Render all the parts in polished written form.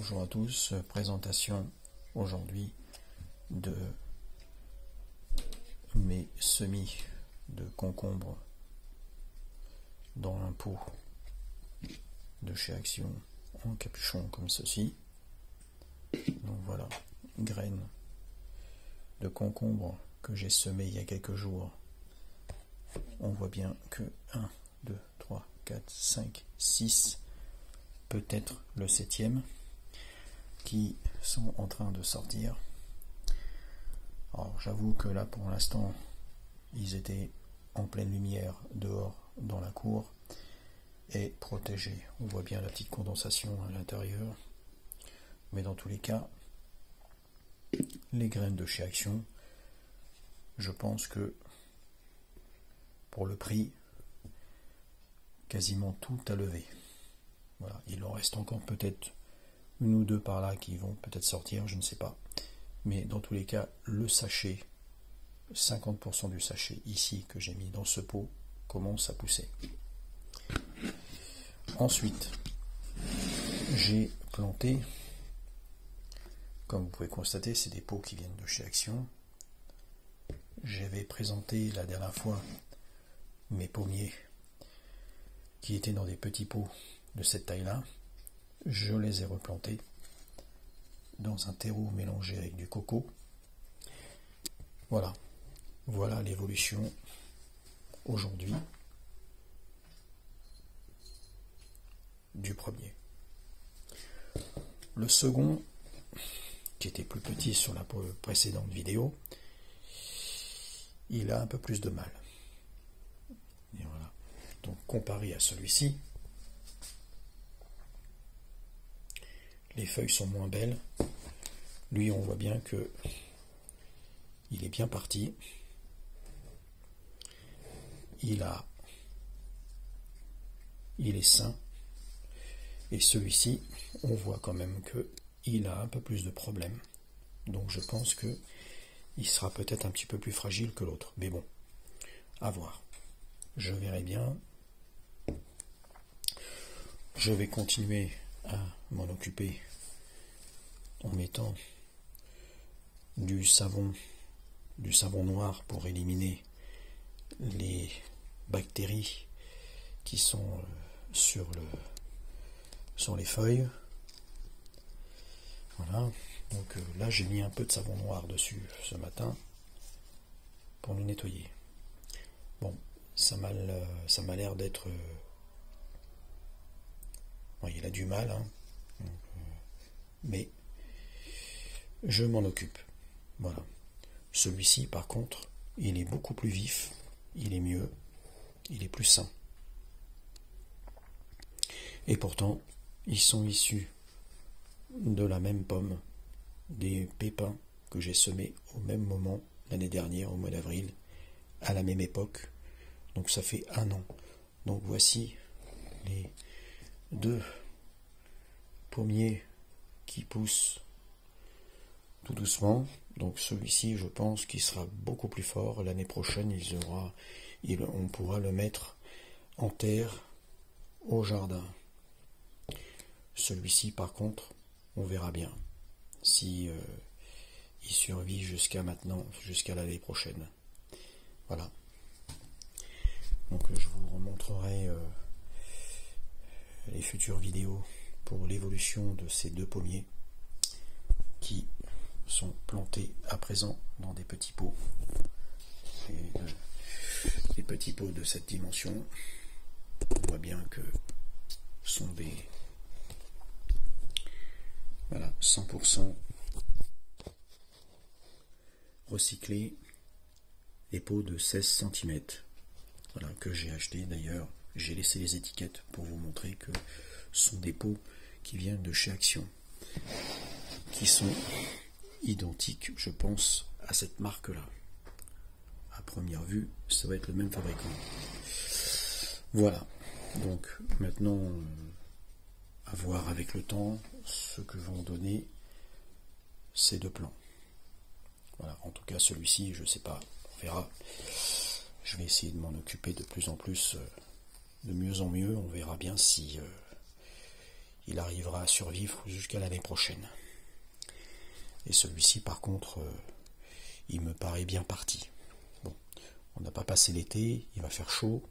Bonjour à tous, présentation aujourd'hui de mes semis de concombre dans un pot de chez Action en capuchon comme ceci. Donc voilà, graines de concombre que j'ai semées il y a quelques jours. On voit bien que 1, 2, 3, 4, 5, 6, peut-être le 7e, qui sont en train de sortir. Alors j'avoue que là pour l'instant ils étaient en pleine lumière dehors dans la cour et protégés. On voit bien la petite condensation à l'intérieur, mais dans tous les cas les graines de chez Action, je pense que pour le prix quasiment tout à lever. Voilà, il en reste encore peut-être une ou deux par là qui vont peut-être sortir, je ne sais pas. Mais dans tous les cas, le sachet, 50% du sachet ici que j'ai mis dans ce pot, commence à pousser. Ensuite, j'ai planté, comme vous pouvez constater, c'est des pots qui viennent de chez Action. J'avais présenté la dernière fois mes pommiers qui étaient dans des petits pots de cette taille-là. Je les ai replantés dans un terreau mélangé avec du coco. Voilà, voilà l'évolution aujourd'hui du premier. Le second, qui était plus petit sur la précédente vidéo, il a un peu plus de mal. Et voilà. Donc comparé à celui-ci, les feuilles sont moins belles. Lui, on voit bien que il est bien parti. Il est sain. Et celui-ci, on voit quand même que il a un peu plus de problèmes. Donc je pense que il sera peut-être un petit peu plus fragile que l'autre. Mais bon, à voir. Je verrai bien. Je vais continuer à m'en occuper en mettant du savon noir pour éliminer les bactéries qui sont sur les feuilles. Voilà, donc là j'ai mis un peu de savon noir dessus ce matin pour le nettoyer. Bon, ça m'a l'air d'être... Bon, il a du mal, hein. Donc, mais je m'en occupe. Voilà. Celui-ci, par contre, il est beaucoup plus vif, il est mieux, il est plus sain. Et pourtant, ils sont issus de la même pomme, des pépins que j'ai semés au même moment l'année dernière, au mois d'avril, à la même époque. Donc ça fait 1 an. Donc voici les 2 pommiers qui poussent tout doucement. Donc celui-ci, je pense qu'il sera beaucoup plus fort. L'année prochaine, on pourra le mettre en terre au jardin. Celui-ci, par contre, on verra bien si il survit jusqu'à maintenant, jusqu'à l'année prochaine. Voilà. Donc je vous remontrerai les futures vidéos pour l'évolution de ces 2 pommiers qui sont plantés à présent dans des petits pots. Et, les petits pots de cette dimension, on voit bien que sont des 100% recyclés, des pots de 16 cm. Voilà, que j'ai acheté d'ailleurs. J'ai laissé les étiquettes pour vous montrer que ce sont des pots qui viennent de chez Action, qui sont identiques, je pense, à cette marque-là. À première vue, ça va être le même fabricant. Voilà. Donc maintenant, à voir avec le temps ce que vont donner ces 2 plants. Voilà. En tout cas, celui-ci, je ne sais pas, on verra. Je vais essayer de m'en occuper de plus en plus, de mieux en mieux. On verra bien si il arrivera à survivre jusqu'à l'année prochaine. Et celui-ci, par contre, il me paraît bien parti. Bon, on n'a pas passé l'été, il va faire chaud.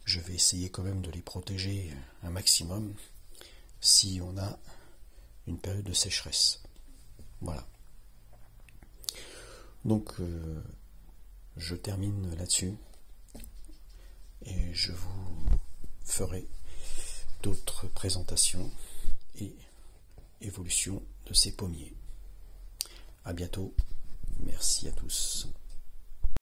Je vais essayer quand même de les protéger un maximum si on a une période de sécheresse. Voilà. Donc, je termine là-dessus et je vous ferai d'autres présentations et évolutions de ces pommiers. À bientôt. Merci à tous.